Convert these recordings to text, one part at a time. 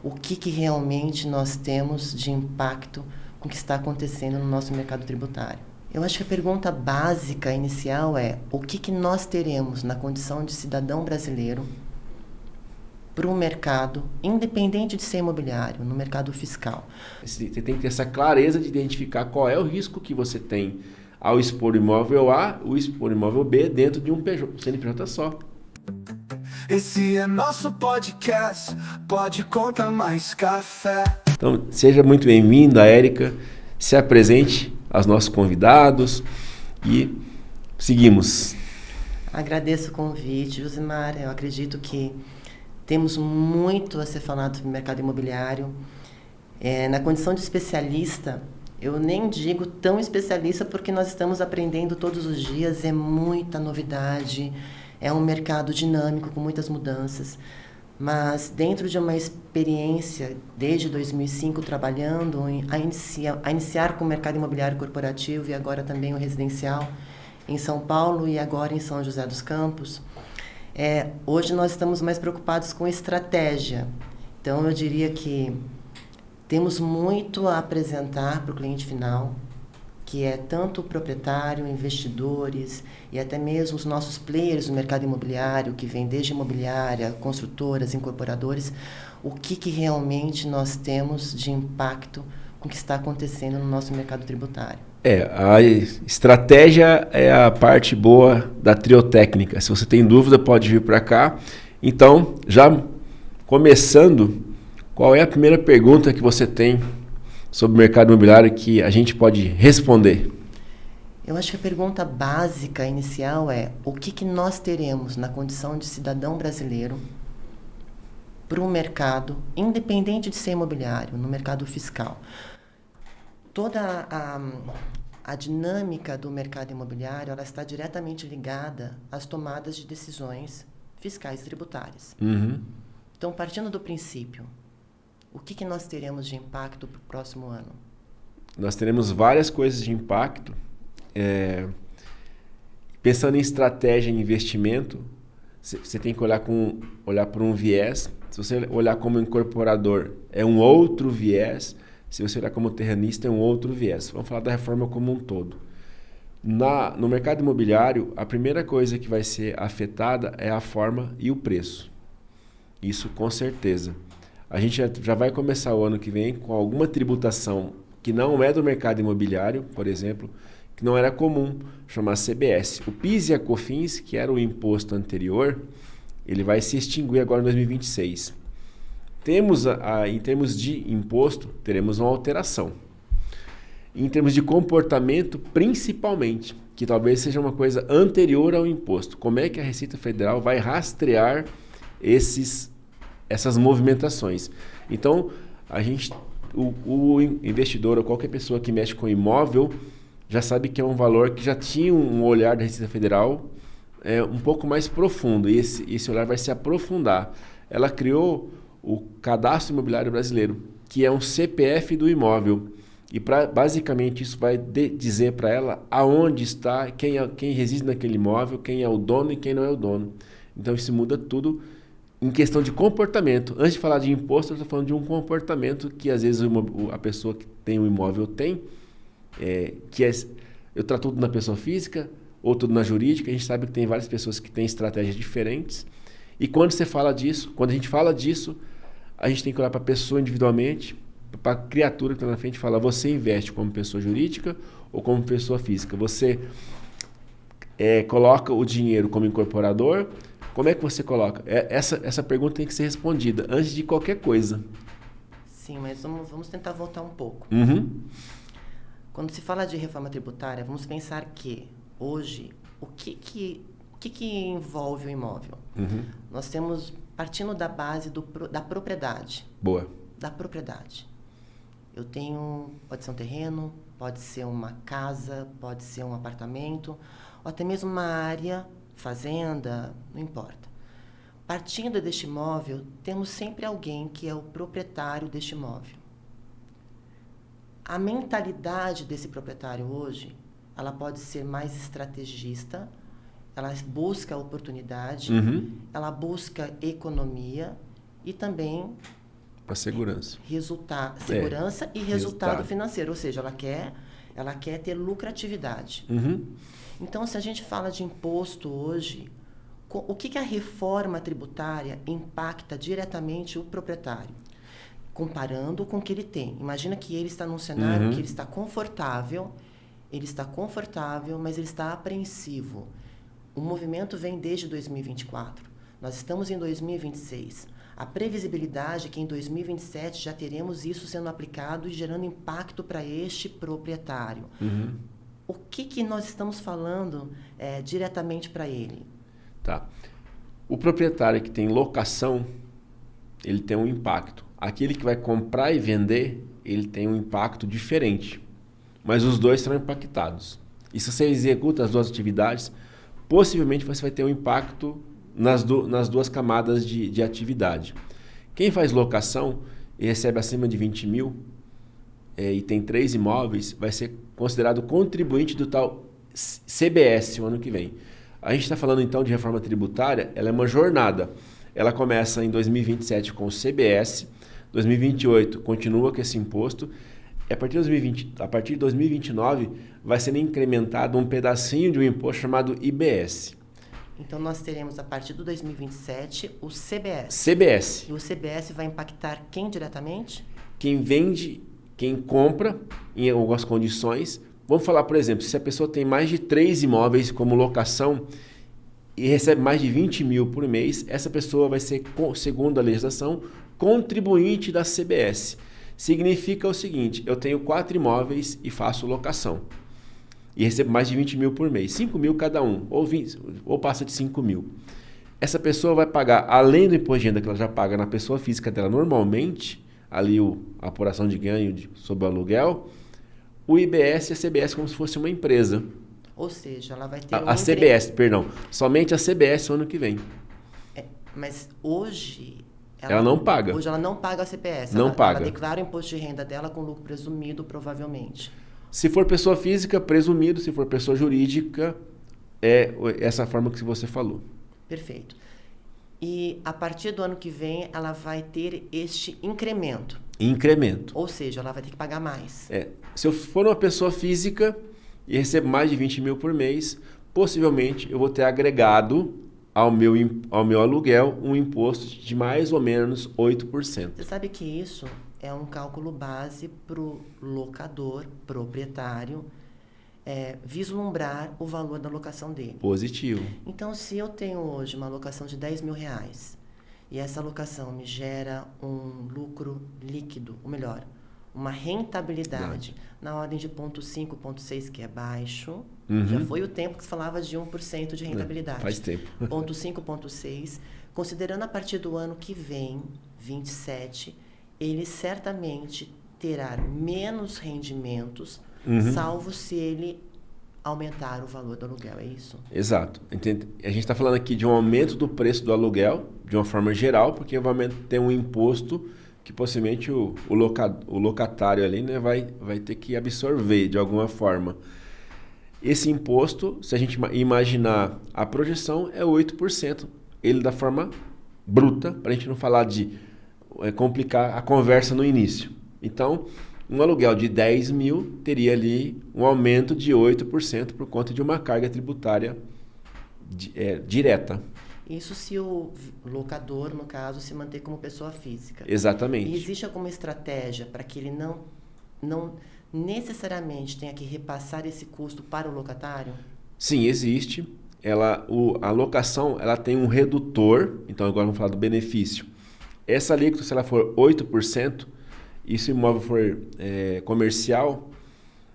O que realmente nós temos de impacto com o que está acontecendo no nosso mercado tributário? Eu acho que a pergunta básica inicial é o que nós teremos na condição de cidadão brasileiro para um mercado, independente de ser imobiliário, no mercado fiscal. Você tem que ter essa clareza de identificar qual é o risco que você tem ao expor o imóvel A, o expor o imóvel B dentro de um CNPJ só. Esse é nosso podcast, pode contar mais café. Então, seja muito bem-vinda, Érica. Se apresente aos nossos convidados e seguimos. Agradeço o convite, Josimar. Eu acredito que temos muito a ser falado sobre o mercado imobiliário. Na condição de especialista, eu nem digo tão especialista porque nós estamos aprendendo todos os dias, é muita novidade, é um mercado dinâmico com muitas mudanças. Mas dentro de uma experiência, desde 2005, trabalhando a iniciar com o mercado imobiliário corporativo e agora também o residencial em São Paulo e agora em São José dos Campos, hoje nós estamos mais preocupados com estratégia. Então, eu diria que temos muito a apresentar para o cliente final, que é tanto o proprietário, investidores e até mesmo os nossos players no mercado imobiliário, que vem desde imobiliária, construtoras, incorporadores, o que realmente nós temos de impacto com o que está acontecendo no nosso mercado tributário. A estratégia é a parte boa da triotécnica. Se você tem dúvida, pode vir para cá. Então, já começando, qual é a primeira pergunta que você tem sobre o mercado imobiliário que a gente pode responder? Eu acho que a pergunta básica inicial é o que nós teremos na condição de cidadão brasileiro para um mercado, independente de ser imobiliário, no mercado fiscal. Toda a dinâmica do mercado imobiliário ela está diretamente ligada às tomadas de decisões fiscais e tributárias. Uhum. Então, partindo do princípio, o que nós teremos de impacto para o próximo ano? Nós teremos várias coisas de impacto. Pensando em estratégia e investimento, você tem que olhar por um viés. Se você olhar como incorporador, é um outro viés. Se você olhar como terranista, é um outro viés. Vamos falar da reforma como um todo. No mercado imobiliário, a primeira coisa que vai ser afetada é a forma e o preço. Isso com certeza. A gente já vai começar o ano que vem com alguma tributação que não é do mercado imobiliário, por exemplo, que não era comum, chamar CBS. O PIS e a COFINS, que era o imposto anterior, ele vai se extinguir agora em 2026. Em termos de imposto, teremos uma alteração. Em termos de comportamento, principalmente, que talvez seja uma coisa anterior ao imposto. Como é que a Receita Federal vai rastrear essas movimentações? Então, o investidor ou qualquer pessoa que mexe com imóvel já sabe que é um valor que já tinha um olhar da Receita Federal um pouco mais profundo, e esse olhar vai se aprofundar. Ela criou o Cadastro Imobiliário Brasileiro, que é um CPF do imóvel, e basicamente isso vai dizer para ela aonde está, quem reside naquele imóvel, quem é o dono e quem não é o dono. Então isso muda tudo em questão de comportamento. Antes de falar de imposto, eu estou falando de um comportamento que às vezes a pessoa que tem o imóvel tem, eu trato tudo na pessoa física ou tudo na jurídica. A gente sabe que tem várias pessoas que têm estratégias diferentes. E quando a gente fala disso, a gente tem que olhar para a pessoa individualmente, para a criatura que está na frente e falar: você investe como pessoa jurídica ou como pessoa física? Você coloca o dinheiro como incorporador? Como é que você coloca? Essa pergunta tem que ser respondida antes de qualquer coisa. Sim, mas vamos tentar voltar um pouco. Uhum. Quando se fala de reforma tributária, vamos pensar que hoje, o que envolve o imóvel? Uhum. Nós temos, partindo da base da propriedade. Boa. Da propriedade. Eu tenho, pode ser um terreno, pode ser uma casa, pode ser um apartamento, ou até mesmo uma área, fazenda, não importa. Partindo deste imóvel, temos sempre alguém que é o proprietário deste imóvel. A mentalidade desse proprietário hoje, ela pode ser mais estrategista, ela busca oportunidade, Uhum. ela busca economia e também Para segurança. Segurança e resultado financeiro. Ou seja, ela quer ter lucratividade. Uhum. Então, se a gente fala de imposto hoje, o que a reforma tributária impacta diretamente o proprietário? Comparando com o que ele tem. Imagina que ele está num cenário que ele está confortável, mas ele está apreensivo. O movimento vem desde 2024. Nós estamos em 2026. A previsibilidade é que em 2027 já teremos isso sendo aplicado e gerando impacto para este proprietário. Uhum. O que nós estamos falando diretamente para ele? Tá. O proprietário que tem locação, ele tem um impacto. Aquele que vai comprar e vender, ele tem um impacto diferente. Mas os dois serão impactados. E se você executa as duas atividades, possivelmente você vai ter um impacto nas duas camadas de atividade. Quem faz locação e recebe acima de 20 mil e tem 3 imóveis, vai ser considerado contribuinte do tal CBS o ano que vem. A gente está falando então de reforma tributária, ela é uma jornada. Ela começa em 2027 com o CBS, 2028 continua com esse imposto, e a partir de 2029 vai sendo incrementado um pedacinho de um imposto chamado IBS. Então, nós teremos, a partir de 2027, o CBS. CBS. E o CBS vai impactar quem diretamente? Quem vende, quem compra, em algumas condições. Vamos falar, por exemplo, se a pessoa tem mais de 3 imóveis como locação e recebe mais de 20 mil por mês, essa pessoa vai ser, segundo a legislação, contribuinte da CBS. Significa o seguinte, eu tenho 4 imóveis e faço locação. E recebo mais de 20 mil por mês, 5 mil cada um, ou passa de 5 mil. Essa pessoa vai pagar, além do imposto de renda que ela já paga na pessoa física dela normalmente, ali a apuração de ganho sobre o aluguel, o IBS e a CBS como se fosse uma empresa. Ou seja, ela vai ter a CBS, perdão, somente a CBS no ano que vem. Mas hoje... Ela não paga. Hoje ela não paga a CBS. Não paga. Ela declara o imposto de renda dela com lucro presumido, provavelmente. Se for pessoa física, presumido. Se for pessoa jurídica, é essa forma que você falou. Perfeito. E a partir do ano que vem, ela vai ter este incremento. Incremento. Ou seja, ela vai ter que pagar mais. Se eu for uma pessoa física e recebo mais de 20 mil por mês, possivelmente eu vou ter agregado ao meu aluguel um imposto de mais ou menos 8%. Você sabe que isso é um cálculo base para o locador, proprietário, vislumbrar o valor da locação dele. Positivo. Então, se eu tenho hoje uma locação de 10 mil reais e essa locação me gera um lucro líquido, ou melhor, uma rentabilidade na ordem de 0,5, 0,6, que é baixo. Já foi o tempo que se falava de 1% de rentabilidade. Faz tempo. 0,5, 0,6. Considerando a partir do ano que vem, 27, ele certamente terá menos rendimentos, salvo se ele aumentar o valor do aluguel, é isso? Exato. A gente está falando aqui de um aumento do preço do aluguel, de uma forma geral, porque vai ter um imposto que possivelmente o locatário ali, né, vai ter que absorver de alguma forma. Esse imposto, se a gente imaginar a projeção, é 8%. Ele da forma bruta, para a gente não falar de complicar a conversa no início. Então, um aluguel de 10 mil teria ali um aumento de 8% por conta de uma carga tributária direta. Isso se o locador, no caso, se manter como pessoa física. Exatamente. E existe alguma estratégia para que ele não necessariamente tenha que repassar esse custo para o locatário? Sim, existe. A locação ela tem um redutor, então agora vamos falar do benefício. Essa alíquota, se ela for 8%, e se o imóvel for comercial,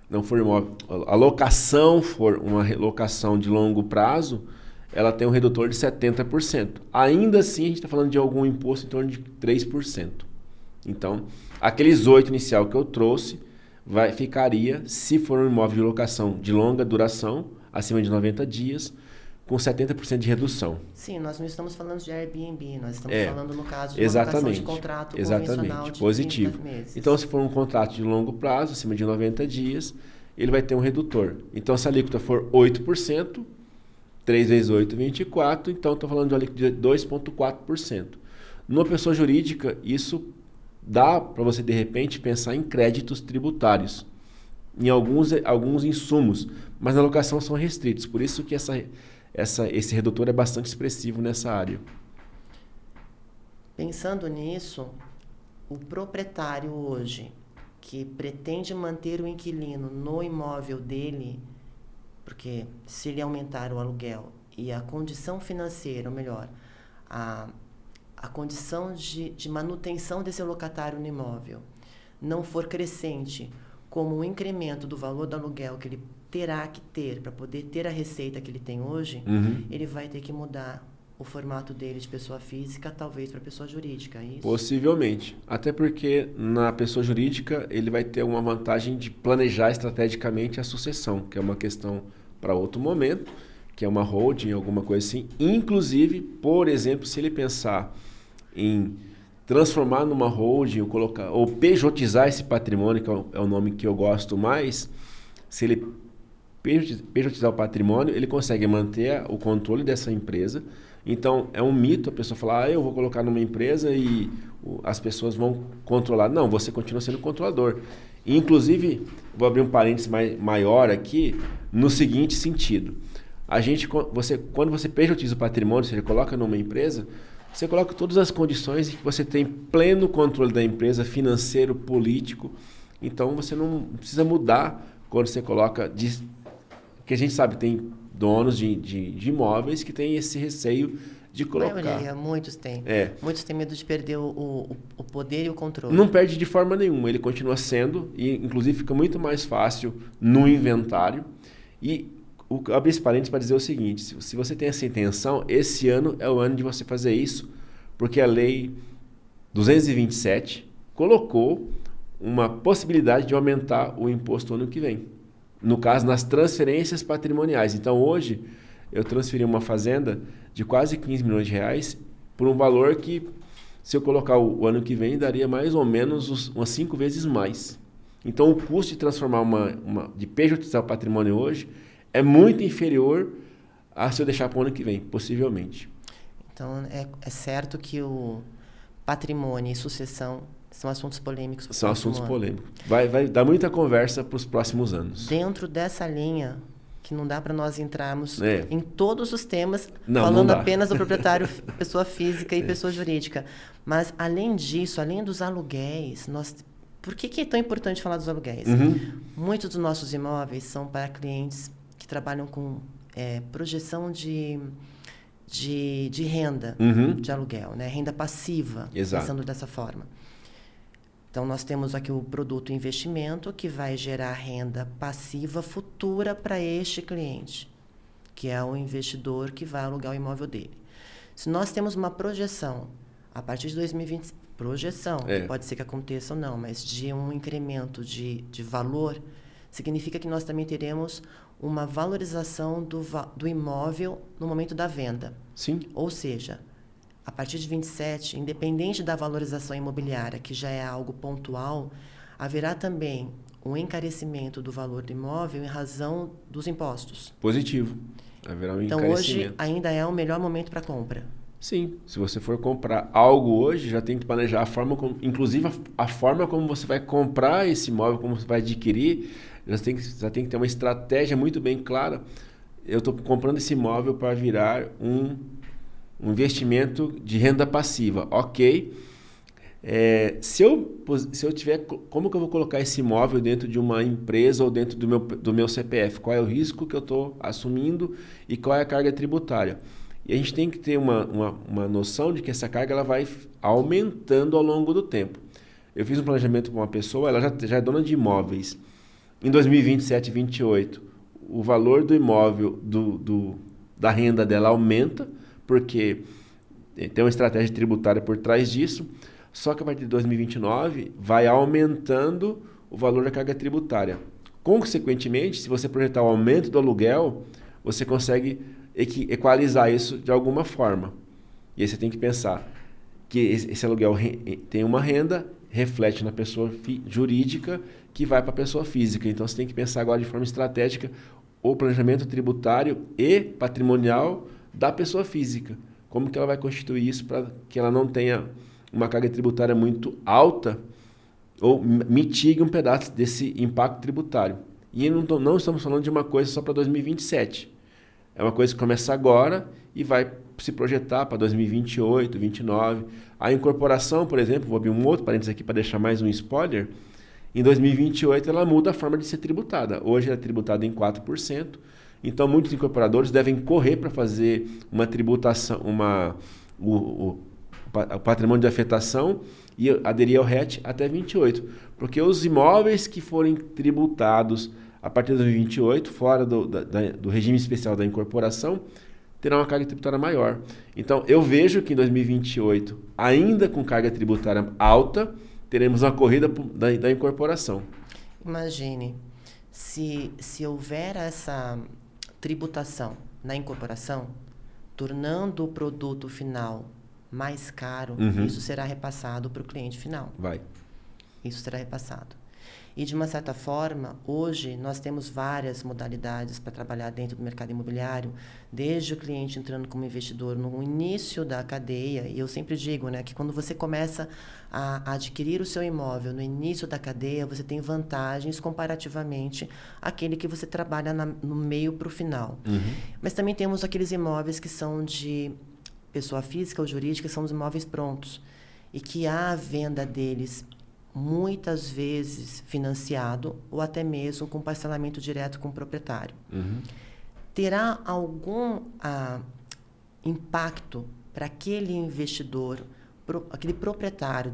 não for imóvel, a locação for uma locação de longo prazo, ela tem um redutor de 70%. Ainda assim, a gente está falando de algum imposto em torno de 3%. Então, aqueles 8% inicial que eu trouxe, ficaria, se for um imóvel de locação de longa duração, acima de 90 dias, com 70% de redução. Sim, nós não estamos falando de Airbnb, nós estamos falando, no caso, de uma exatamente, locação de contrato convencional de positivo. 30 meses. Então, se for um contrato de longo prazo, acima de 90 dias, ele vai ter um redutor. Então, se a alíquota for 8%, 3 vezes 8, 24, então estou falando de uma alíquota de 2,4%. Numa pessoa jurídica, isso dá para você, de repente, pensar em créditos tributários, em alguns insumos, mas na locação são restritos. Por isso que esse redutor é bastante expressivo nessa área. Pensando nisso, o proprietário hoje que pretende manter o inquilino no imóvel dele, porque se ele aumentar o aluguel e a condição financeira, ou melhor, a condição de manutenção desse locatário no imóvel não for crescente, como o incremento do valor do aluguel que ele terá que ter para poder ter a receita que ele tem hoje, ele vai ter que mudar o formato dele de pessoa física, talvez para pessoa jurídica, é isso? Possivelmente. Até porque na pessoa jurídica ele vai ter uma vantagem de planejar estrategicamente a sucessão, que é uma questão para outro momento, que é uma holding, alguma coisa assim. Inclusive, por exemplo, se ele pensar em transformar numa holding ou pejotizar esse patrimônio, que é o nome que eu gosto mais, se ele pejotizar o patrimônio, ele consegue manter o controle dessa empresa. Então, é um mito a pessoa falar, eu vou colocar numa empresa e as pessoas vão controlar. Não, você continua sendo controlador. E, inclusive, vou abrir um parênteses maior aqui, no seguinte sentido. Quando você pejotiza o patrimônio, você coloca numa empresa, você coloca todas as condições em que você tem pleno controle da empresa, financeiro, político. Então, você não precisa mudar quando você coloca... Porque a gente sabe, tem donos de imóveis que têm esse receio de colocar. Maioria, muitos têm. Muitos têm medo de perder o poder e o controle. Não perde de forma nenhuma, ele continua sendo, e inclusive fica muito mais fácil no inventário. E eu abri esse parênteses para dizer o seguinte, se você tem essa intenção, esse ano é o ano de você fazer isso, porque a lei 227 colocou uma possibilidade de aumentar o imposto ano que vem. No caso, nas transferências patrimoniais. Então, hoje, eu transferi uma fazenda de quase 15 milhões de reais por um valor que, se eu colocar o ano que vem, daria mais ou menos umas 5 vezes mais. Então, o custo de transformar de pejotizar o patrimônio hoje é muito inferior a se eu deixar para o ano que vem, possivelmente. Então, é certo que o patrimônio e sucessão são assuntos polêmicos. São assuntos polêmicos. Vai dar muita conversa para os próximos anos. Dentro dessa linha, que não dá para nós entrarmos em todos os temas, não falando dá. Apenas do proprietário, pessoa física e pessoa jurídica. Mas, além disso, além dos aluguéis, por que é tão importante falar dos aluguéis? Muitos dos nossos imóveis são para clientes que trabalham com projeção de renda de aluguel, né? Renda passiva, pensando dessa forma. Então, nós temos aqui o produto investimento que vai gerar renda passiva futura para este cliente, que é o investidor que vai alugar o imóvel dele. Se nós temos uma projeção, a partir de 2020, que pode ser que aconteça ou não, mas de um incremento de valor, significa que nós também teremos uma valorização do imóvel no momento da venda. Sim. Ou seja, a partir de 27, independente da valorização imobiliária, que já é algo pontual, haverá também um encarecimento do valor do imóvel em razão dos impostos. Positivo. Haverá um então, encarecimento. Hoje ainda é o melhor momento para compra. Sim. Se você for comprar algo hoje, já tem que planejar inclusive a forma como você vai comprar esse imóvel, como você vai adquirir, já tem que ter uma estratégia muito bem clara. Eu estou comprando esse imóvel para virar um investimento de renda passiva, ok? Se eu tiver, como que eu vou colocar esse imóvel dentro de uma empresa ou dentro do meu CPF? Qual é o risco que eu estou assumindo e qual é a carga tributária? E a gente tem que ter uma noção de que essa carga ela vai aumentando ao longo do tempo. Eu fiz um planejamento com uma pessoa, ela já é dona de imóveis. Em 2027 e 2028, o valor do imóvel, da renda dela aumenta, porque tem uma estratégia tributária por trás disso, só que a partir de 2029 vai aumentando o valor da carga tributária. Consequentemente, se você projetar o aumento do aluguel, você consegue equalizar isso de alguma forma. E aí você tem que pensar que esse aluguel tem uma renda, reflete na pessoa jurídica, que vai para a pessoa física. Então você tem que pensar agora de forma estratégica o planejamento tributário e patrimonial da pessoa física. Como que ela vai constituir isso para que ela não tenha uma carga tributária muito alta ou mitigue um pedaço desse impacto tributário. E não estamos falando de uma coisa só para 2027. É uma coisa que começa agora e vai se projetar para 2028, 2029. A incorporação, por exemplo, vou abrir um outro parênteses aqui para deixar mais um spoiler. Em 2028 ela muda a forma de ser tributada. Hoje ela é tributada em 4%. Então muitos incorporadores devem correr para fazer uma tributação, o patrimônio de afetação e aderir ao RET até 28. Porque os imóveis que forem tributados a partir de 2028, fora do regime especial da incorporação, terá uma carga tributária maior. Então, eu vejo que em 2028, ainda com carga tributária alta, teremos uma corrida da incorporação. Imagine, se houver essa tributação na incorporação, tornando o produto final mais caro, isso será repassado para o cliente final. Vai. Isso será repassado. E, de uma certa forma, hoje nós temos várias modalidades para trabalhar dentro do mercado imobiliário, desde o cliente entrando como investidor no início da cadeia, e eu sempre digo, né, que quando você começa a adquirir o seu imóvel no início da cadeia, você tem vantagens comparativamente àquele que você trabalha no meio para o final. Mas também temos aqueles imóveis que são de pessoa física ou jurídica, são os imóveis prontos, e que há a venda deles muitas vezes financiado ou até mesmo com parcelamento direto com o proprietário. Terá algum impacto para aquele investidor, aquele proprietário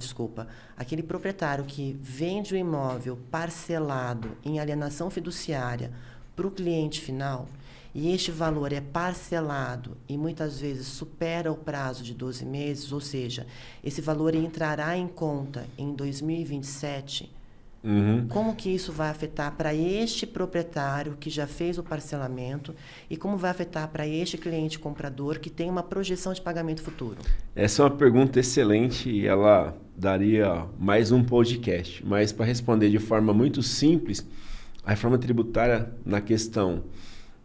que vende o imóvel parcelado em alienação fiduciária para o cliente final, e este valor é parcelado e muitas vezes supera o prazo de 12 meses, ou seja, esse valor entrará em conta em 2027, como que isso vai afetar para este proprietário que já fez o parcelamento e como vai afetar para este cliente comprador que tem uma projeção de pagamento futuro? Essa é uma pergunta excelente e ela daria mais um podcast, mas para responder de forma muito simples, a reforma tributária na questão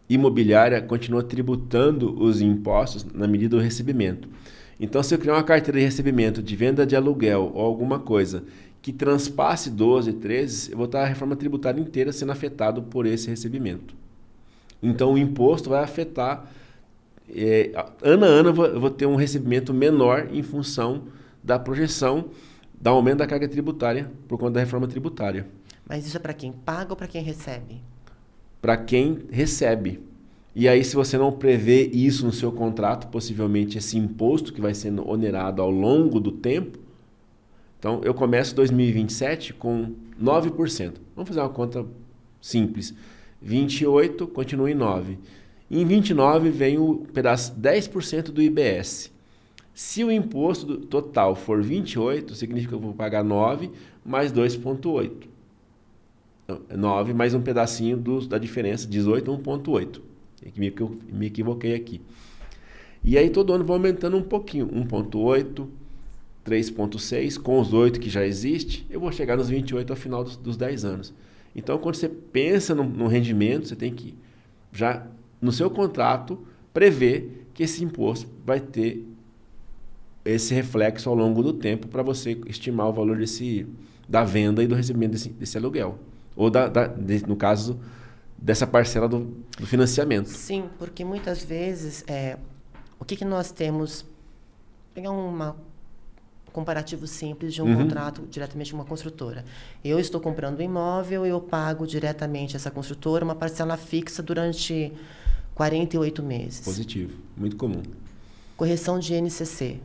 imobiliária continua tributando os impostos na medida do recebimento. Então, se eu criar uma carteira de recebimento de venda de aluguel ou alguma coisa que transpasse 12, 13, eu vou estar a reforma tributária inteira sendo afetado por esse recebimento. Então, o imposto vai afetar, ano a ano eu vou ter um recebimento menor em função da projeção do aumento da carga tributária por conta da reforma tributária. Mas isso é para quem paga ou para quem recebe? Para quem recebe. E aí, se você não prevê isso no seu contrato, possivelmente esse imposto que vai sendo onerado ao longo do tempo, então eu começo 2027 com 9%. Vamos fazer uma conta simples. 28 continua em 9. Em 29 vem o pedaço 10% do IBS. Se o imposto total for 28, significa que eu vou pagar 9 mais 2,8. 9 mais um pedacinho da diferença, 18, 1,8. Me equivoquei aqui. E aí todo ano vai aumentando um pouquinho, 1,8, 3,6, com os 8 que já existe, eu vou chegar nos 28 ao final dos 10 anos. Então, quando você pensa no rendimento, você tem que, já no seu contrato, prever que esse imposto vai ter esse reflexo ao longo do tempo para você estimar o valor da venda e do recebimento desse aluguel. Ou, no caso, dessa parcela do financiamento. Sim, porque muitas vezes, o que nós temos... Pegar um comparativo simples de um contrato diretamente com uma construtora. Eu estou comprando um imóvel e eu pago diretamente a essa construtora uma parcela fixa durante 48 meses. Positivo, muito comum. Correção de INCC.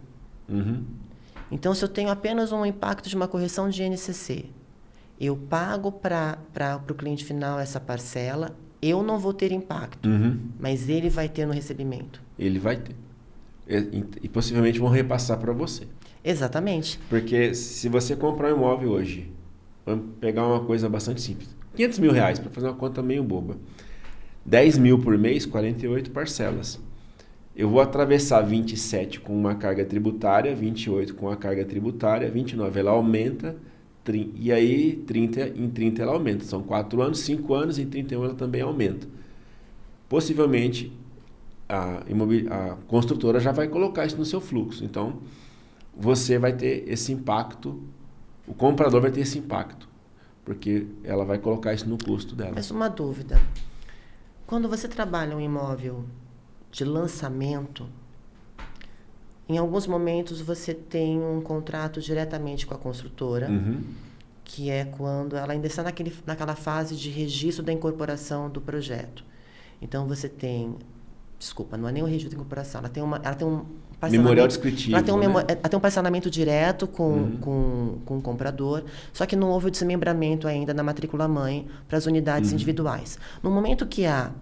Então, se eu tenho apenas um impacto de uma correção de INCC, eu pago para o cliente final essa parcela, eu não vou ter impacto, mas ele vai ter no recebimento. Ele vai ter. E possivelmente vão repassar para você. Exatamente. Porque se você comprar um imóvel hoje, vamos pegar uma coisa bastante simples, R$500.000, para fazer uma conta meio boba. 10 mil por mês, 48 parcelas. Eu vou atravessar 27 com uma carga tributária, 28 com a carga tributária, 29 ela aumenta, e aí 30, em 30 ela aumenta. São 4 anos, 5 anos, em 31 ela também aumenta. Possivelmente a construtora já vai colocar isso no seu fluxo. Então, você vai ter esse impacto, o comprador vai ter esse impacto, porque ela vai colocar isso no custo dela. Mas uma dúvida. Quando você trabalha um imóvel de lançamento, em alguns momentos você tem um contrato diretamente com a construtora, que é quando ela ainda está naquela fase de registro da incorporação do projeto. Então você tem, desculpa, não é nem o registro da incorporação, ela tem um parcelamento, memorial descritivo, ela tem um parcelamento direto com o comprador, só que não houve o desmembramento ainda na matrícula-mãe para as unidades individuais. No momento que há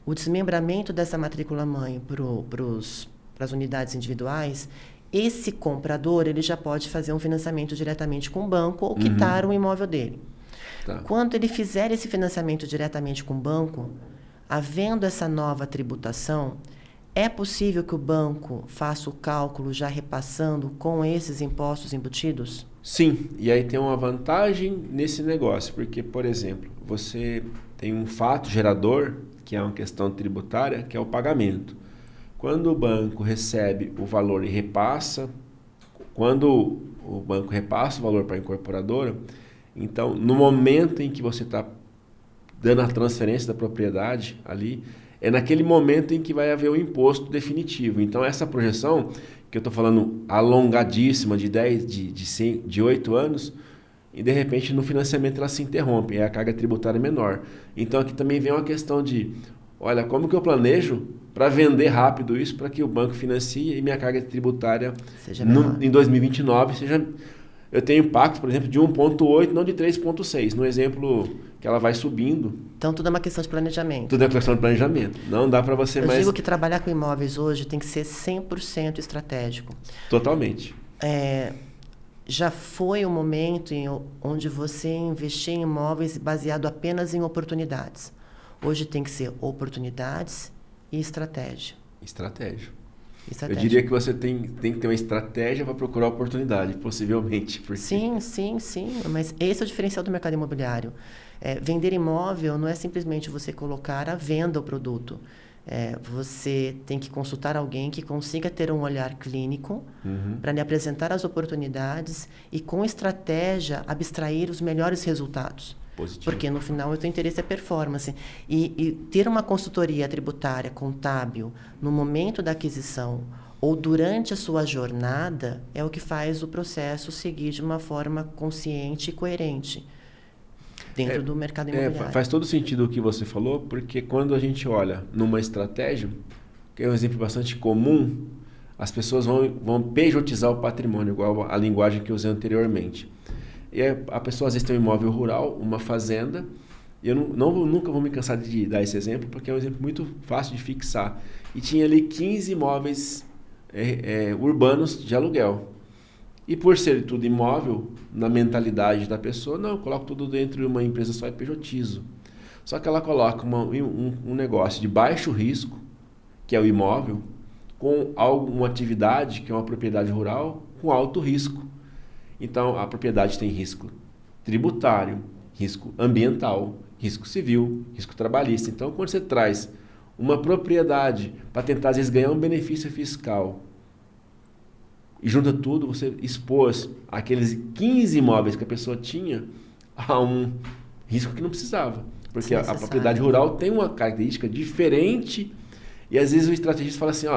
o desmembramento dessa matrícula-mãe para as unidades individuais, esse comprador ele já pode fazer um financiamento diretamente com o banco ou quitar o imóvel dele. Tá. Quando ele fizer esse financiamento diretamente com o banco, havendo essa nova tributação, é possível que o banco faça o cálculo já repassando com esses impostos embutidos? Sim, e aí tem uma vantagem nesse negócio, porque, por exemplo, você tem um fato gerador, que é uma questão tributária, que é o pagamento. Quando o banco recebe o valor e repassa, quando o banco repassa o valor para a incorporadora, então, no momento em que você está dando a transferência da propriedade ali, é naquele momento em que vai haver o imposto definitivo. Então, essa projeção, que eu estou falando alongadíssima, de 8 anos, e de repente no financiamento ela se interrompe, é a carga tributária menor. Então, aqui também vem uma questão de, olha, como que eu planejo para vender rápido isso, para que o banco financie e minha carga tributária em 2029 seja... Eu tenho impacto, por exemplo, de 1,8, não de 3,6. No exemplo que ela vai subindo. Então, tudo é uma questão de planejamento. Tudo é uma questão de planejamento. Não dá para você mais... Eu digo que trabalhar com imóveis hoje tem que ser 100% estratégico. Totalmente. Já foi um momento onde você investia em imóveis baseado apenas em oportunidades. Hoje tem que ser oportunidades e estratégia. Estratégia. Eu diria que você tem que ter uma estratégia para procurar oportunidade, possivelmente. Porque... Sim. Mas esse é o diferencial do mercado imobiliário. Vender imóvel não é simplesmente você colocar à venda o produto. Você tem que consultar alguém que consiga ter um olhar clínico para lhe apresentar as oportunidades e, com estratégia, abstrair os melhores resultados. Positivo. Porque, no final, o teu interesse é performance. E ter uma consultoria tributária contábil no momento da aquisição ou durante a sua jornada é o que faz o processo seguir de uma forma consciente e coerente dentro do mercado imobiliário. Faz todo sentido o que você falou, porque quando a gente olha numa estratégia, que é um exemplo bastante comum, as pessoas vão pejotizar o patrimônio, igual a linguagem que eu usei anteriormente. E a pessoa às vezes tem um imóvel rural, uma fazenda. Eu nunca vou me cansar de dar esse exemplo, porque é um exemplo muito fácil de fixar. E tinha ali 15 imóveis urbanos de aluguel. E por ser tudo imóvel, na mentalidade da pessoa, não, eu coloco tudo dentro de uma empresa só e pejotizo. Só que ela coloca um negócio de baixo risco, que é o imóvel, com uma atividade, que é uma propriedade rural, com alto risco. Então, a propriedade tem risco tributário, risco ambiental, risco civil, risco trabalhista. Então, quando você traz uma propriedade para tentar, às vezes, ganhar um benefício fiscal e junta tudo, você expôs aqueles 15 imóveis que a pessoa tinha a um risco que não precisava. Porque a propriedade rural tem uma característica diferente e, às vezes, o estrategista fala assim,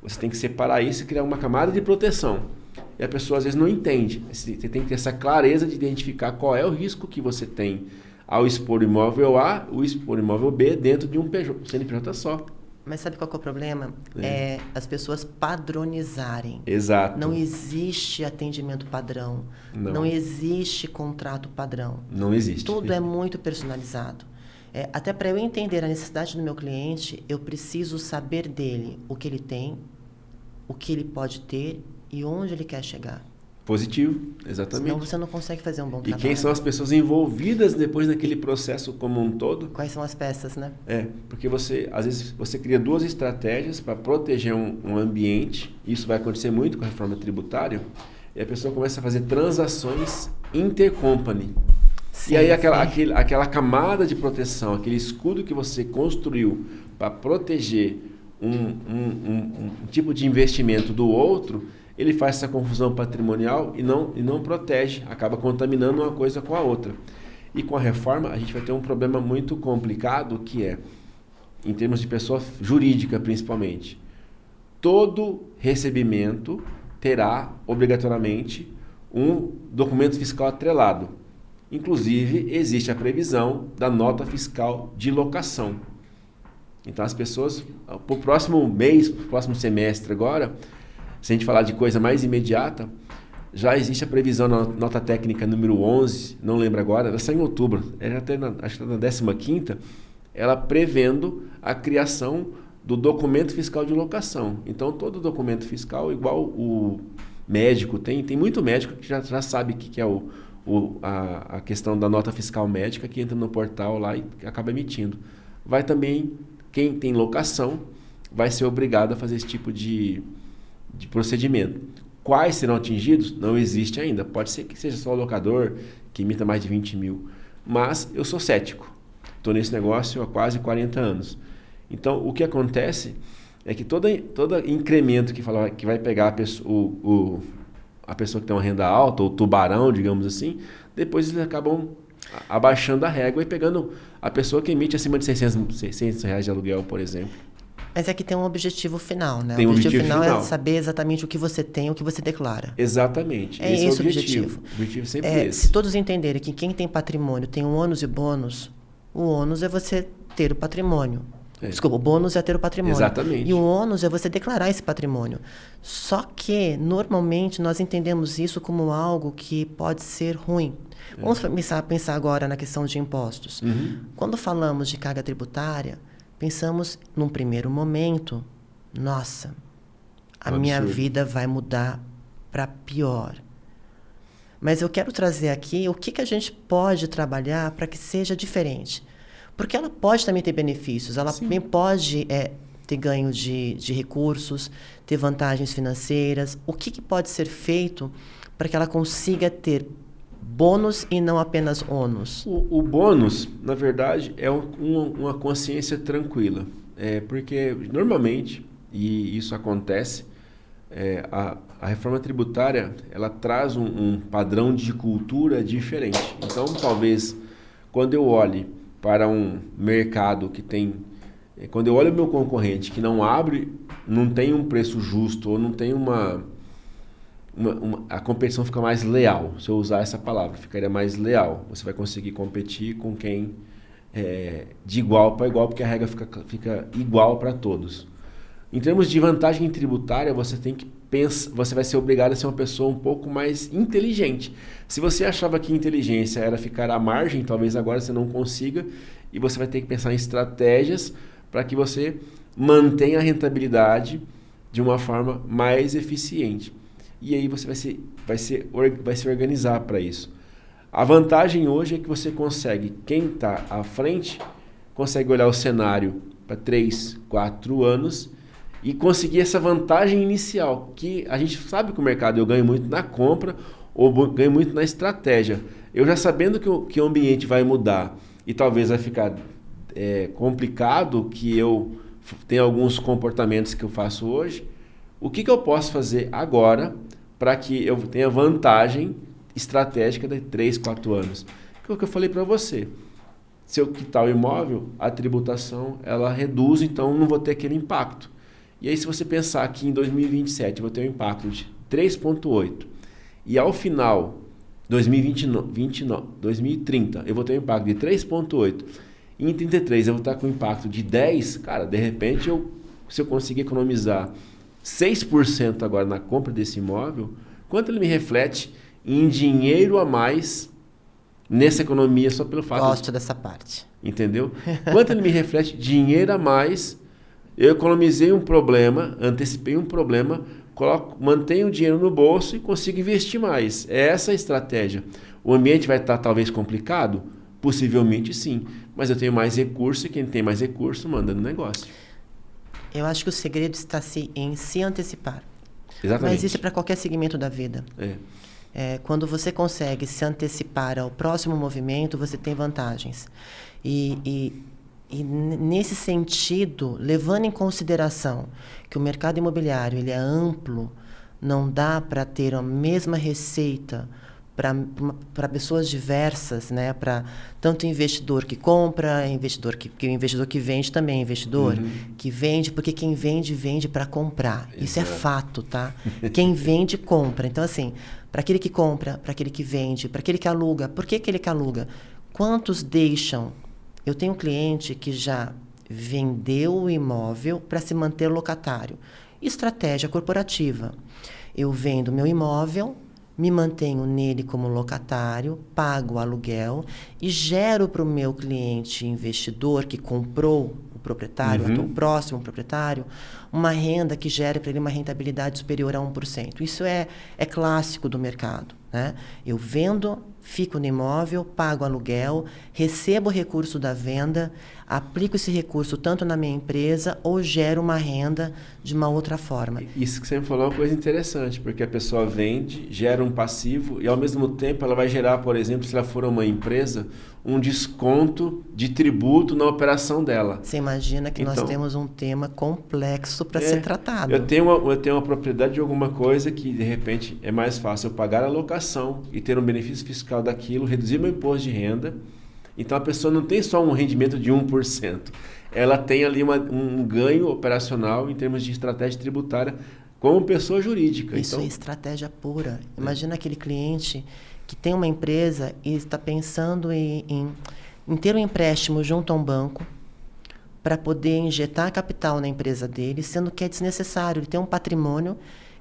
você tem que separar isso e criar uma camada de proteção. E a pessoa às vezes não entende. Você tem que ter essa clareza de identificar qual é o risco que você tem ao expor o imóvel A, o expor o imóvel B dentro de um CNPJ só. Mas sabe qual que é o problema? É as pessoas padronizarem. Exato. Não existe atendimento padrão. Não existe contrato padrão. Não existe. Tudo é muito personalizado. Até para eu entender a necessidade do meu cliente, eu preciso saber dele o que ele tem, o que ele pode ter e onde ele quer chegar. Positivo, exatamente. Senão você não consegue fazer um bom trabalho. E quem são as pessoas envolvidas depois naquele processo como um todo? Quais são as peças, né? Porque às vezes você cria duas estratégias para proteger um ambiente, isso vai acontecer muito com a reforma tributária, e a pessoa começa a fazer transações intercompany. Sim, e aí aquela camada de proteção, aquele escudo que você construiu para proteger um tipo de investimento do outro, ele faz essa confusão patrimonial e não protege, acaba contaminando uma coisa com a outra. E com a reforma, a gente vai ter um problema muito complicado, que é, em termos de pessoa jurídica principalmente, todo recebimento terá, obrigatoriamente, um documento fiscal atrelado. Inclusive, existe a previsão da nota fiscal de locação. Então, as pessoas, para o próximo mês, para o próximo semestre agora, se a gente falar de coisa mais imediata, já existe a previsão na nota técnica número 11, não lembro agora, ela saiu em outubro, acho que está na 15ª, ela prevendo a criação do documento fiscal de locação. Então, todo documento fiscal, igual o médico tem muito médico que já sabe o que é a questão da nota fiscal médica, que entra no portal lá e acaba emitindo. Vai também, quem tem locação, vai ser obrigado a fazer esse tipo de procedimento. Quais serão atingidos? Não existe ainda. Pode ser que seja só o locador, que emita mais de 20 mil. Mas eu sou cético. Estou nesse negócio há quase 40 anos. Então, o que acontece é que todo incremento que vai pegar a pessoa que tem uma renda alta, ou tubarão, digamos assim, depois eles acabam abaixando a régua e pegando a pessoa que emite acima de 600 reais de aluguel, por exemplo. Mas é que tem um objetivo final, né? Tem o um objetivo objetivo final final. É saber exatamente o que você tem, o que você declara. Exatamente. É esse o objetivo. O objetivo sempre é esse. Se todos entenderem que quem tem patrimônio tem um ônus e bônus, o ônus é você ter o patrimônio. Desculpa, o bônus é ter o patrimônio. Exatamente. E o ônus é você declarar esse patrimônio. Só que, normalmente, nós entendemos isso como algo que pode ser ruim. Vamos pensar agora na questão de impostos. Uhum. Quando falamos de carga tributária, pensamos, num primeiro momento, nossa, a minha vida vai mudar para pior. Mas eu quero trazer aqui o que a gente pode trabalhar para que seja diferente. Porque ela pode também ter benefícios, ela também pode ter ganho de recursos, ter vantagens financeiras. O que pode ser feito para que ela consiga ter bônus e não apenas ônus? O bônus, na verdade, é uma consciência tranquila. Porque, normalmente, e isso acontece, a reforma tributária ela traz um padrão de cultura diferente. Então, talvez, quando eu olhe para um mercado que tem... Quando eu olho o meu concorrente que não tem um preço justo, ou não tem a competição fica mais leal. Se eu usar essa palavra, ficaria mais leal. Você vai conseguir competir com quem de igual para igual, porque a regra fica igual para todos. Em termos de vantagem tributária, você vai ser obrigado a ser uma pessoa um pouco mais inteligente. Se você achava que inteligência era ficar à margem, talvez agora você não consiga, e você vai ter que pensar em estratégias para que você mantenha a rentabilidade de uma forma mais eficiente. E aí você vai se organizar para isso. A vantagem hoje é que você consegue, quem está à frente, consegue olhar o cenário para 3, 4 anos e conseguir essa vantagem inicial, que a gente sabe que o mercado eu ganho muito na compra ou ganho muito na estratégia. Eu já sabendo que o ambiente vai mudar e talvez vai ficar complicado, que eu tenho alguns comportamentos que eu faço hoje, o que eu posso fazer agora para que eu tenha vantagem estratégica de 3, 4 anos? Que é o que eu falei para você. Se eu quitar o imóvel, a tributação ela reduz, então não vou ter aquele impacto. E aí, se você pensar que em 2027 eu vou ter um impacto de 3,8 e ao final, 2030, eu vou ter um impacto de 3,8 e em 33 eu vou estar com um impacto de 10, cara, de repente, se eu conseguir economizar 6% agora na compra desse imóvel, quanto ele me reflete em dinheiro a mais nessa economia só pelo fato... Gosto dessa parte. Entendeu? Quanto ele me reflete dinheiro a mais... Eu economizei um problema, antecipei um problema, mantenho o dinheiro no bolso e consigo investir mais. É essa a estratégia. O ambiente vai estar talvez complicado? Possivelmente sim. Mas eu tenho mais recurso e quem tem mais recurso manda no negócio. Eu acho que o segredo está em se antecipar. Exatamente. Mas isso é para qualquer segmento da vida. Quando você consegue se antecipar ao próximo movimento, você tem vantagens. E nesse sentido, levando em consideração que o mercado imobiliário ele é amplo, não dá para ter a mesma receita para pessoas diversas, né? Para tanto investidor que compra, investidor que o investidor que vende também, investidor que vende, porque quem vende, vende para comprar. Isso é fato, tá? Quem vende, compra. Então, assim, para aquele que compra, para aquele que vende, para aquele que aluga, por que aquele que aluga? Quantos deixam? Eu tenho um cliente que já vendeu o imóvel para se manter locatário. Estratégia corporativa. Eu vendo meu imóvel, me mantenho nele como locatário, pago o aluguel e gero para o meu cliente investidor que comprou o proprietário, o próximo proprietário, uma renda que gere para ele uma rentabilidade superior a 1%. Isso é clássico do mercado, né? Eu vendo, fico no imóvel, pago aluguel, recebo o recurso da venda, aplico esse recurso tanto na minha empresa ou gero uma renda de uma outra forma. Isso que você me falou é uma coisa interessante, porque a pessoa vende, gera um passivo e ao mesmo tempo ela vai gerar, por exemplo, se ela for uma empresa, um desconto de tributo na operação dela. Você imagina que nós temos um tema complexo para ser tratado. Eu tenho uma propriedade de alguma coisa que, de repente, é mais fácil eu pagar a locação e ter um benefício fiscal daquilo, reduzir meu imposto de renda. Então, a pessoa não tem só um rendimento de 1%. Ela tem ali um ganho operacional em termos de estratégia tributária como pessoa jurídica. Isso é estratégia pura. Imagina aquele cliente que tem uma empresa e está pensando em ter um empréstimo junto a um banco para poder injetar capital na empresa dele, sendo que é desnecessário. Ele tem um patrimônio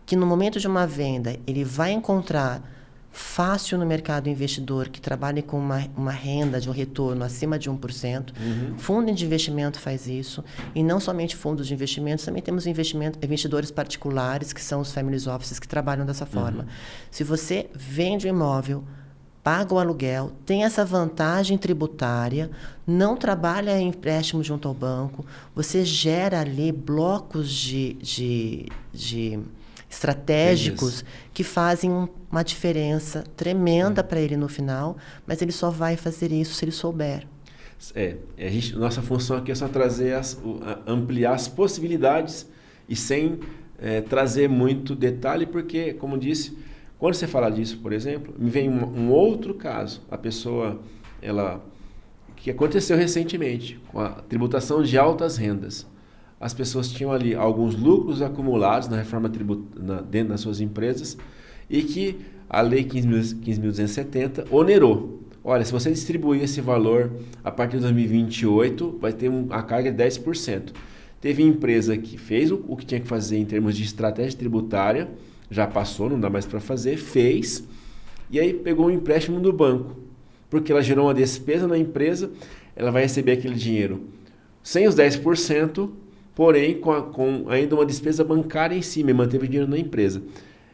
que, no momento de uma venda, ele vai encontrar fácil no mercado investidor que trabalhe com uma renda de um retorno acima de 1%. Fundo de investimento faz isso. E não somente fundos de investimentos, também temos investidores particulares, que são os family offices, que trabalham dessa forma. Se você vende o imóvel, paga o aluguel, tem essa vantagem tributária, não trabalha em empréstimo junto ao banco, você gera ali blocos de estratégicos que fazem uma diferença tremenda para ele no final, mas ele só vai fazer isso se ele souber. Nossa função aqui é só trazer ampliar as possibilidades e sem trazer muito detalhe, porque, como disse, quando você fala disso, por exemplo, me vem um outro caso. A pessoa, que aconteceu recentemente, com a tributação de altas rendas. As pessoas tinham ali alguns lucros acumulados na reforma tributária dentro das suas empresas e que a Lei 15.270 onerou. Olha, se você distribuir esse valor a partir de 2028, vai ter a carga de 10%. Teve empresa que fez o que tinha que fazer em termos de estratégia tributária, já passou, não dá mais para fazer, fez, e aí pegou um empréstimo do banco, porque ela gerou uma despesa na empresa, ela vai receber aquele dinheiro sem os 10%, porém com ainda uma despesa bancária em cima, e manteve o dinheiro na empresa.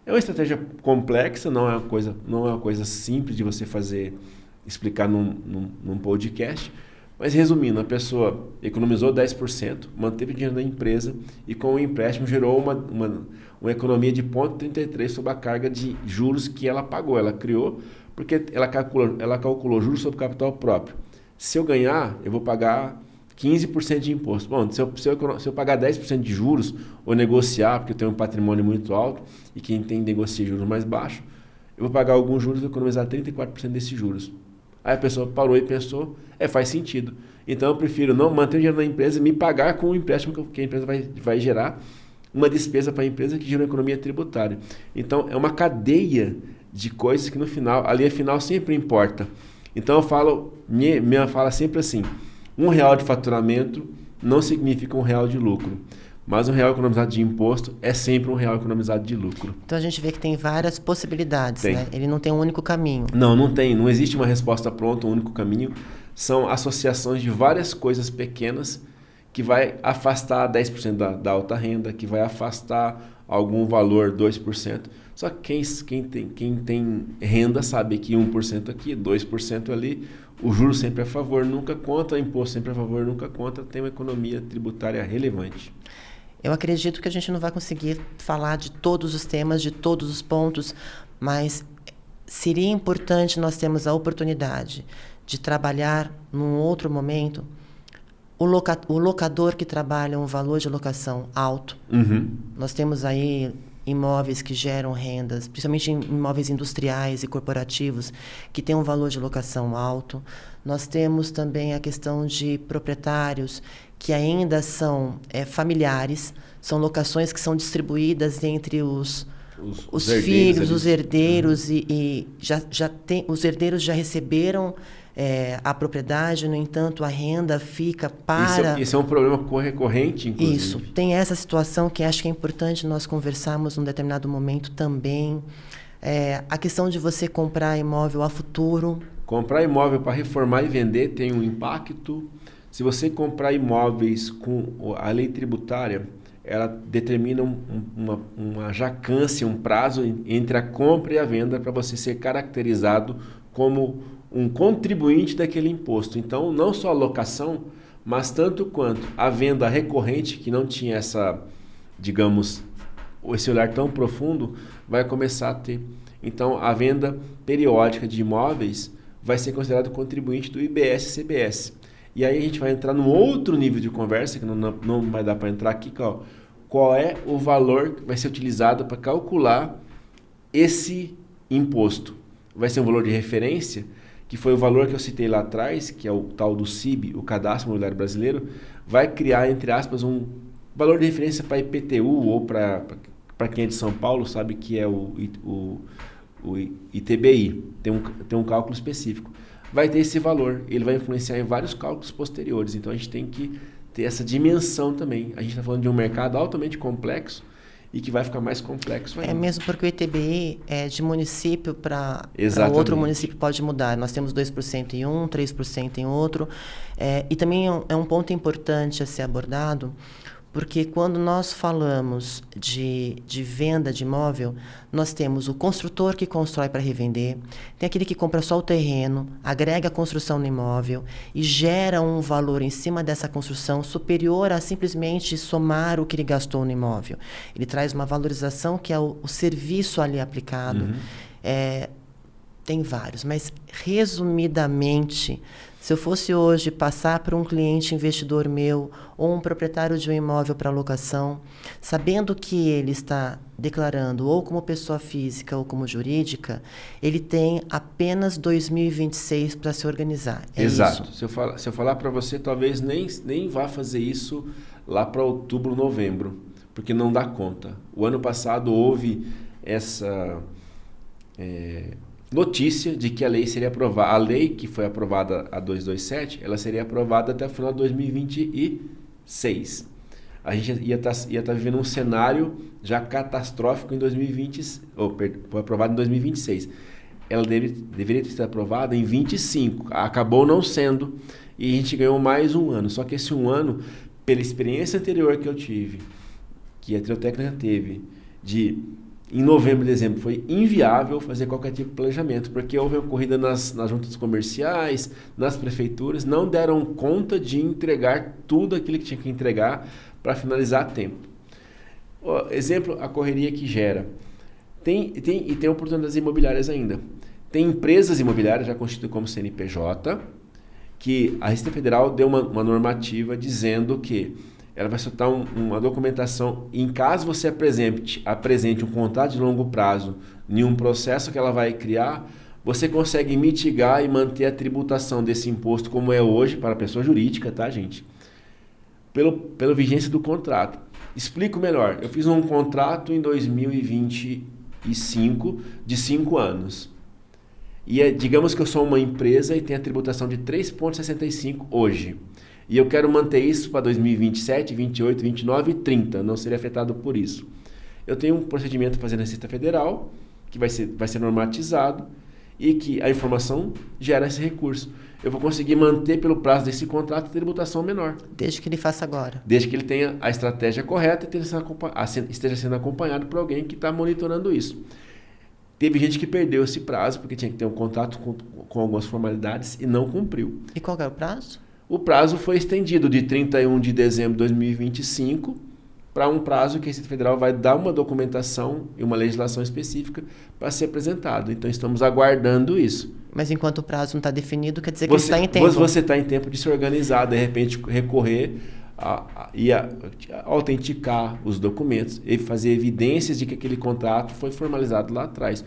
É uma estratégia complexa, não é uma coisa simples de você explicar num podcast, mas resumindo, a pessoa economizou 10%, manteve o dinheiro na empresa e com o empréstimo gerou uma economia de 0,33 sobre a carga de juros que ela pagou, ela criou, porque ela calculou juros sobre capital próprio. Se eu ganhar, eu vou pagar 15% de imposto. Bom, se eu pagar 10% de juros ou negociar, porque eu tenho um patrimônio muito alto e quem negocia juros mais baixos, eu vou pagar alguns juros e economizar 34% desses juros. Aí a pessoa parou e pensou, faz sentido. Então eu prefiro não manter o dinheiro na empresa e me pagar com o empréstimo que a empresa vai gerar uma despesa para a empresa que gera uma economia tributária. Então é uma cadeia de coisas que no final, a linha final sempre importa. Então eu falo, minha fala sempre assim, R$1 de faturamento não significa R$1 de lucro. Mas R$1 economizado de imposto é sempre R$1 economizado de lucro. Então a gente vê que tem várias possibilidades, né? Ele não tem um único caminho. Não tem. Não existe uma resposta pronta, um único caminho. São associações de várias coisas pequenas que vai afastar 10% da alta renda, que vai afastar algum valor, 2%. Só que quem tem renda sabe que 1% aqui, 2% ali, o juro sempre é a favor, nunca conta, o imposto sempre é a favor, nunca conta, tem uma economia tributária relevante. Eu acredito que a gente não vai conseguir falar de todos os temas, de todos os pontos, mas seria importante nós termos a oportunidade de trabalhar num outro momento o locador que trabalha um valor de locação alto. Nós temos aí imóveis que geram rendas, principalmente imóveis industriais e corporativos, que têm um valor de locação alto. Nós temos também a questão de proprietários que ainda são familiares, são locações que são distribuídas entre os filhos, os herdeiros, e os herdeiros já receberam a propriedade, no entanto, a renda fica para... Isso é um problema recorrente, inclusive. Isso. Tem essa situação que acho que é importante nós conversarmos num determinado momento também. A questão de você comprar imóvel a futuro. Comprar imóvel para reformar e vender tem um impacto. Se você comprar imóveis com a lei tributária, ela determina uma jacância, um prazo entre a compra e a venda para você ser caracterizado como um contribuinte daquele imposto. Então, não só a locação, mas tanto quanto a venda recorrente, que não tinha esse olhar tão profundo, vai começar a ter. Então, a venda periódica de imóveis vai ser considerado contribuinte do IBS e CBS. E aí a gente vai entrar num outro nível de conversa, que não vai dar para entrar aqui, qual é o valor que vai ser utilizado para calcular esse imposto. Vai ser um valor de referência, que foi o valor que eu citei lá atrás, que é o tal do CIB, o Cadastro Imobiliário Brasileiro, vai criar, entre aspas, um valor de referência para IPTU, ou para quem é de São Paulo, sabe que é o ITBI, tem um cálculo específico. Vai ter esse valor, ele vai influenciar em vários cálculos posteriores, então a gente tem que ter essa dimensão também. A gente está falando de um mercado altamente complexo e que vai ficar mais complexo ainda. Mesmo porque o ITBI de município para outro município pode mudar. Nós temos 2% em um, 3% em outro. E também é um ponto importante a ser abordado, porque quando nós falamos de venda de imóvel, nós temos o construtor que constrói para revender, tem aquele que compra só o terreno, agrega a construção no imóvel e gera um valor em cima dessa construção superior a simplesmente somar o que ele gastou no imóvel. Ele traz uma valorização que é o serviço ali aplicado. Tem vários, mas resumidamente... Se eu fosse hoje passar para um cliente investidor meu ou um proprietário de um imóvel para locação, sabendo que ele está declarando ou como pessoa física ou como jurídica, ele tem apenas 2026 para se organizar. Exato. Isso. Se eu falar para você, talvez nem vá fazer isso lá para outubro, novembro, porque não dá conta. O ano passado houve essa... notícia de que a lei seria aprovada. A lei que foi aprovada a 227, ela seria aprovada até o final de 2026. A gente ia estar vivendo um cenário já catastrófico em 2020, foi aprovada em 2026. Ela deveria ter sido aprovada em 25. Acabou não sendo e a gente ganhou mais um ano. Só que esse um ano, pela experiência anterior que eu tive, que a Triotécnica teve, em novembro e dezembro foi inviável fazer qualquer tipo de planejamento, porque houve uma corrida nas juntas comerciais, nas prefeituras, não deram conta de entregar tudo aquilo que tinha que entregar para finalizar a tempo. Exemplo, a correria que gera. Tem oportunidades imobiliárias ainda. Tem empresas imobiliárias já constituídas como CNPJ, que a Receita Federal deu uma normativa dizendo que ela vai soltar uma documentação, em caso você apresente um contrato de longo prazo em um processo que ela vai criar, você consegue mitigar e manter a tributação desse imposto como é hoje para a pessoa jurídica, tá, gente? Pela vigência do contrato. Explico melhor. Eu fiz um contrato em 2025 de 5 anos. E digamos que eu sou uma empresa e tenho a tributação de 3,65 hoje. E eu quero manter isso para 2027, 28, 29 e 30. Não seria afetado por isso. Eu tenho um procedimento fazendo a Receita Federal, que vai ser normatizado, e que a informação gera esse recurso. Eu vou conseguir manter pelo prazo desse contrato a tributação menor. Desde que ele faça agora. Desde que ele tenha a estratégia correta e esteja sendo acompanhado por alguém que está monitorando isso. Teve gente que perdeu esse prazo, porque tinha que ter um contrato com algumas formalidades e não cumpriu. E qual é o prazo? O prazo foi estendido de 31 de dezembro de 2025 para um prazo que a Receita Federal vai dar uma documentação e uma legislação específica para ser apresentado. Então, estamos aguardando isso. Mas enquanto o prazo não está definido, quer dizer que você está em tempo. Você está em tempo de se organizar, de repente recorrer autenticar os documentos e fazer evidências de que aquele contrato foi formalizado lá atrás.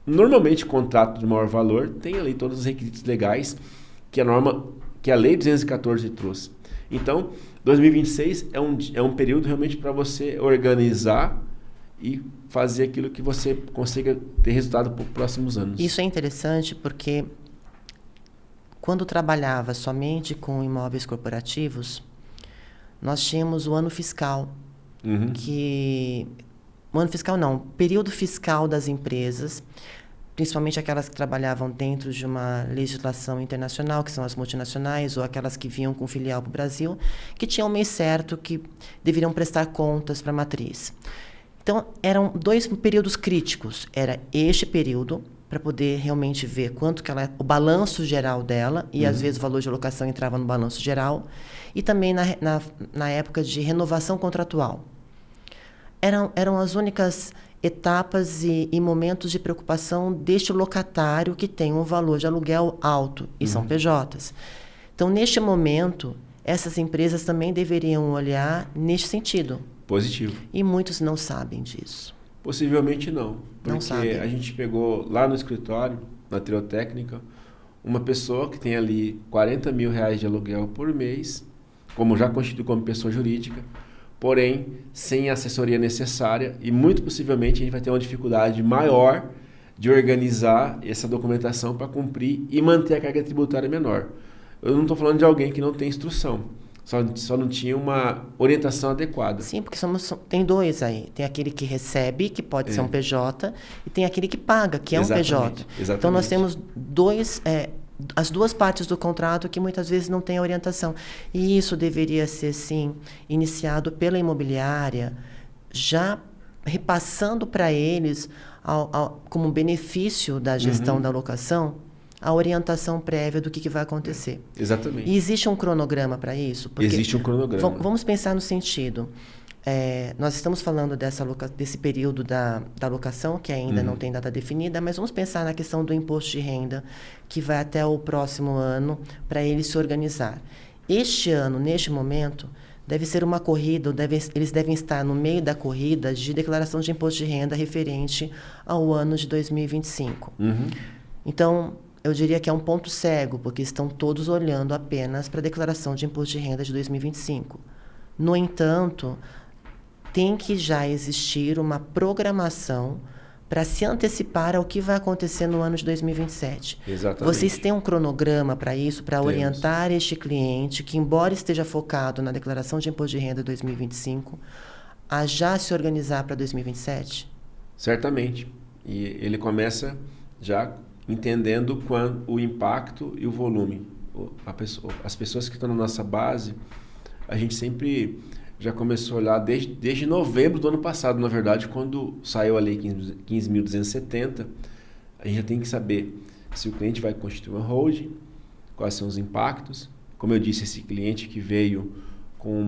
Normalmente, contrato de maior valor tem ali todos os requisitos legais que a Lei 214 trouxe. Então, 2026 é um período realmente para você organizar e fazer aquilo que você consiga ter resultado para os próximos anos. Isso é interessante porque quando trabalhava somente com imóveis corporativos, nós tínhamos o ano fiscal, período fiscal das empresas, principalmente aquelas que trabalhavam dentro de uma legislação internacional, que são as multinacionais, ou aquelas que vinham com filial para o Brasil, que tinham um mês certo que deveriam prestar contas para a matriz. Então, eram 2 períodos críticos. Era este período, para poder realmente ver quanto que o balanço geral dela, e às vezes o valor de alocação entrava no balanço geral, e também na época de renovação contratual. Eram as únicas etapas e momentos de preocupação deste locatário que tem um valor de aluguel alto, e são PJs. Então, neste momento, essas empresas também deveriam olhar neste sentido. Positivo. E muitos não sabem disso. Possivelmente não. Não Porque sabem. a gente pegou lá no escritório, na Triotécnica, uma pessoa que tem ali R$40 mil de aluguel por mês, como já constitui como pessoa jurídica, porém sem a assessoria necessária, e muito possivelmente a gente vai ter uma dificuldade maior de organizar essa documentação para cumprir e manter a carga tributária menor. Eu não estou falando de alguém que não tem instrução, só não tinha uma orientação adequada. Sim, porque tem 2 aí. Tem aquele que recebe, que pode ser um PJ, e tem aquele que paga, que é um PJ. Exatamente. Então, nós temos as 2 partes do contrato que muitas vezes não tem orientação. E isso deveria ser, sim, iniciado pela imobiliária, já repassando para eles, como benefício da gestão da locação, a orientação prévia do que vai acontecer. Exatamente. E existe um cronograma para isso? Existe um cronograma. Vamos pensar no sentido. Nós estamos falando desse período da locação, que ainda não tem data definida, mas vamos pensar na questão do imposto de renda, que vai até o próximo ano, para ele se organizar. Este ano, neste momento, deve ser uma corrida, eles devem estar no meio da corrida de declaração de imposto de renda referente ao ano de 2025. Então, eu diria que é um ponto cego, porque estão todos olhando apenas para a declaração de imposto de renda de 2025. No entanto, tem que já existir uma programação para se antecipar ao que vai acontecer no ano de 2027. Exatamente. Vocês têm um cronograma para isso, para orientar este cliente, que embora esteja focado na declaração de imposto de renda de 2025, a já se organizar para 2027? Certamente. E ele começa já entendendo o impacto e o volume. As pessoas que estão na nossa base, a gente sempre já começou a olhar desde novembro do ano passado, na verdade, quando saiu a Lei 15.270, a gente já tem que saber se o cliente vai constituir uma holding, quais são os impactos. Como eu disse, esse cliente que veio com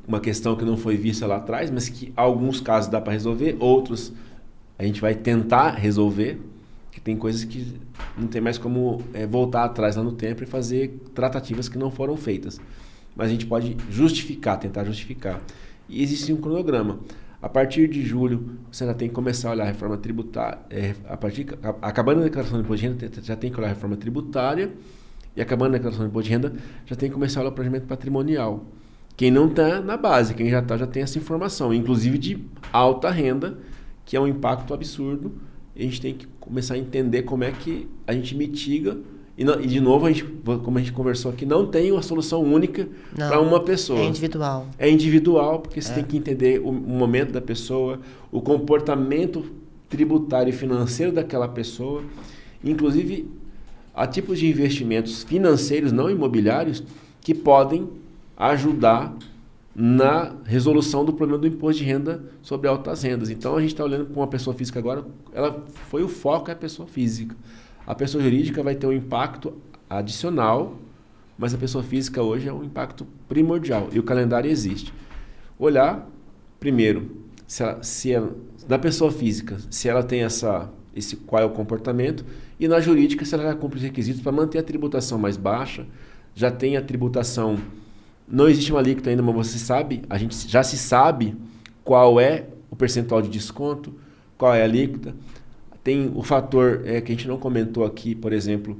uma questão que não foi vista lá atrás, mas que alguns casos dá para resolver, outros a gente vai tentar resolver, que tem coisas que não tem mais como voltar atrás lá no tempo e fazer tratativas que não foram feitas. Mas a gente pode tentar justificar. E existe um cronograma. A partir de julho, você já tem que começar a olhar a reforma tributária. Acabando a declaração de imposto de renda, já tem que olhar a reforma tributária. E acabando a declaração de imposto de renda, já tem que começar a olhar o planejamento patrimonial. Quem não está na base, quem já está, já tem essa informação. Inclusive de alta renda, que é um impacto absurdo. E a gente tem que começar a entender como é que a gente mitiga. E de novo, como a gente conversou aqui, não tem uma solução única para uma pessoa. É individual. É individual, porque você tem que entender o momento da pessoa, o comportamento tributário e financeiro daquela pessoa. Inclusive, há tipos de investimentos financeiros, não imobiliários, que podem ajudar na resolução do problema do imposto de renda sobre altas rendas. Então, a gente está olhando para uma pessoa física agora, o foco é a pessoa física. A pessoa jurídica vai ter um impacto adicional, mas a pessoa física hoje é um impacto primordial. E o calendário existe. Olhar, primeiro, da pessoa física, se ela tem qual é o comportamento, e na jurídica, se ela já cumpre os requisitos para manter a tributação mais baixa, já tem a tributação Não existe uma alíquota ainda, mas você sabe, a gente já se sabe qual é o percentual de desconto, qual é a alíquota. Tem o fator que a gente não comentou aqui, por exemplo,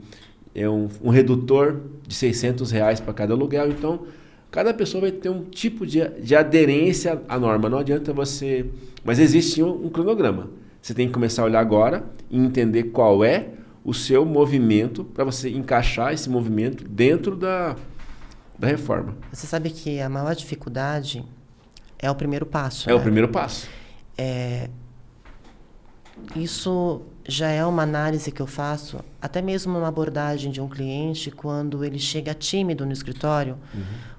é um redutor de R$600 para cada aluguel. Então, cada pessoa vai ter um tipo de aderência à norma. Não adianta você... Mas existe um cronograma. Você tem que começar a olhar agora e entender qual é o seu movimento para você encaixar esse movimento dentro da reforma. Você sabe que a maior dificuldade é o primeiro passo. É, né? O primeiro passo. Isso já é uma análise que eu faço, até mesmo uma abordagem de um cliente, quando ele chega tímido no escritório,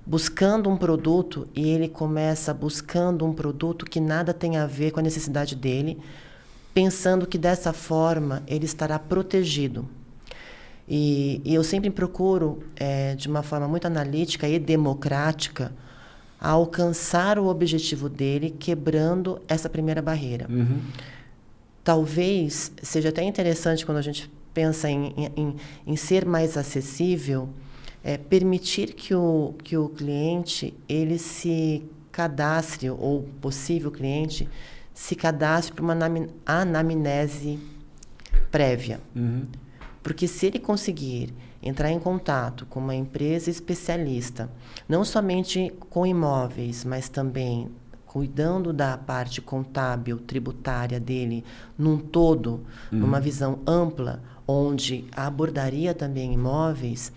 buscando um produto, e ele começa buscando um produto que nada tem a ver com a necessidade dele, pensando que dessa forma ele estará protegido. E eu sempre procuro, de uma forma muito analítica e democrática, alcançar o objetivo dele, quebrando essa primeira barreira. Talvez seja até interessante, quando a gente pensa em ser mais acessível, permitir que o cliente ele se cadastre, ou possível cliente, se cadastre para uma anamnese prévia. Porque se ele conseguir entrar em contato com uma empresa especialista, não somente com imóveis, mas também cuidando da parte contábil, tributária dele num todo, numa visão ampla, onde abordaria também imóveis,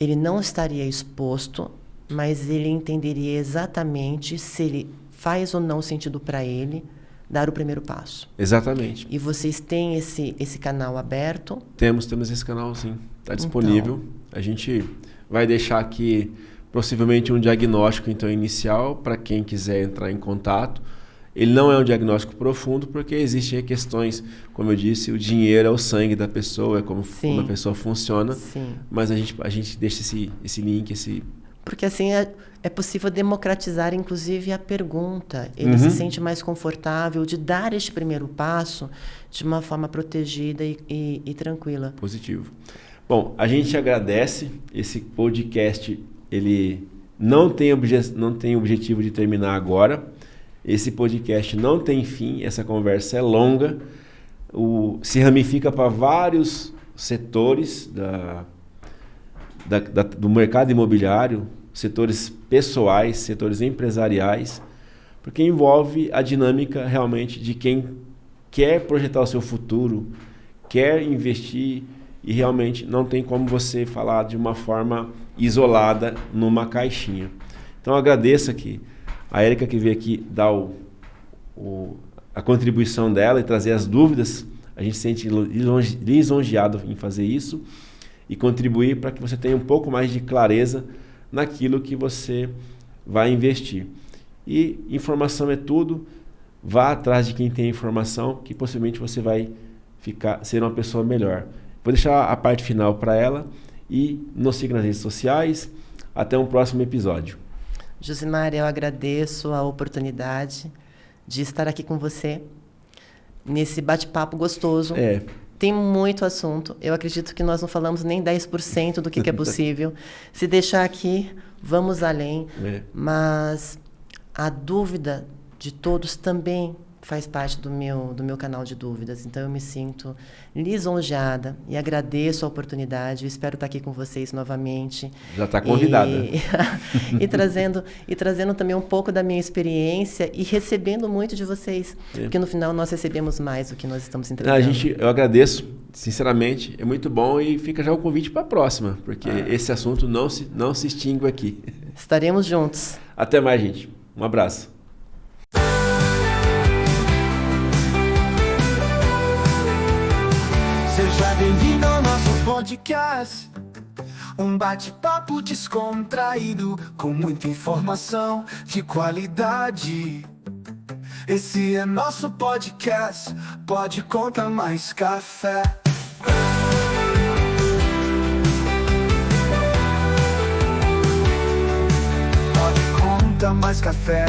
ele não estaria exposto, mas ele entenderia exatamente se ele faz ou não sentido para ele dar o primeiro passo. Exatamente. E vocês têm esse canal aberto? Temos esse canal, sim. Está disponível. Então, a gente vai deixar aqui possivelmente um diagnóstico então inicial para quem quiser entrar em contato. Ele não é um diagnóstico profundo porque existem questões, como eu disse, o dinheiro é o sangue da pessoa, é como a pessoa funciona. Sim. Mas a gente deixa esse link, Porque assim é possível democratizar, inclusive, a pergunta. Ele se sente mais confortável de dar este primeiro passo de uma forma protegida e tranquila. Positivo. Bom, a gente agradece. Esse podcast, ele não tem objetivo de terminar agora. Esse podcast não tem fim, essa conversa é longa. Se ramifica para vários setores do mercado imobiliário, setores pessoais, setores empresariais, porque envolve a dinâmica realmente de quem quer projetar o seu futuro, quer investir e realmente não tem como você falar de uma forma isolada numa caixinha. Então eu agradeço aqui a Érica que veio aqui dar a contribuição dela e trazer as dúvidas. A gente se sente lisonjeado em fazer isso e contribuir para que você tenha um pouco mais de clareza naquilo que você vai investir. E informação é tudo. Vá atrás de quem tem informação, que possivelmente você vai ser uma pessoa melhor. Vou deixar a parte final para ela e nos siga nas redes sociais. Até um próximo episódio. Josimar, eu agradeço a oportunidade de estar aqui com você nesse bate-papo gostoso. Tem muito assunto. Eu acredito que nós não falamos nem 10% do que é possível. Se deixar aqui, vamos além. Mas a dúvida de todos também faz parte do meu canal de dúvidas. Então, eu me sinto lisonjeada e agradeço a oportunidade. Eu espero estar aqui com vocês novamente. Já está convidada. E trazendo também um pouco da minha experiência e recebendo muito de vocês. Porque no final nós recebemos mais do que nós estamos entregando. Eu agradeço, sinceramente. É muito bom e fica já o convite para a próxima, porque esse assunto não se extingue aqui. Estaremos juntos. Até mais, gente. Um abraço. Seja bem-vindo ao nosso podcast. Um bate-papo descontraído, com muita informação de qualidade. Esse é nosso podcast, Pode Contar Mais Café. Pode Contar Mais Café.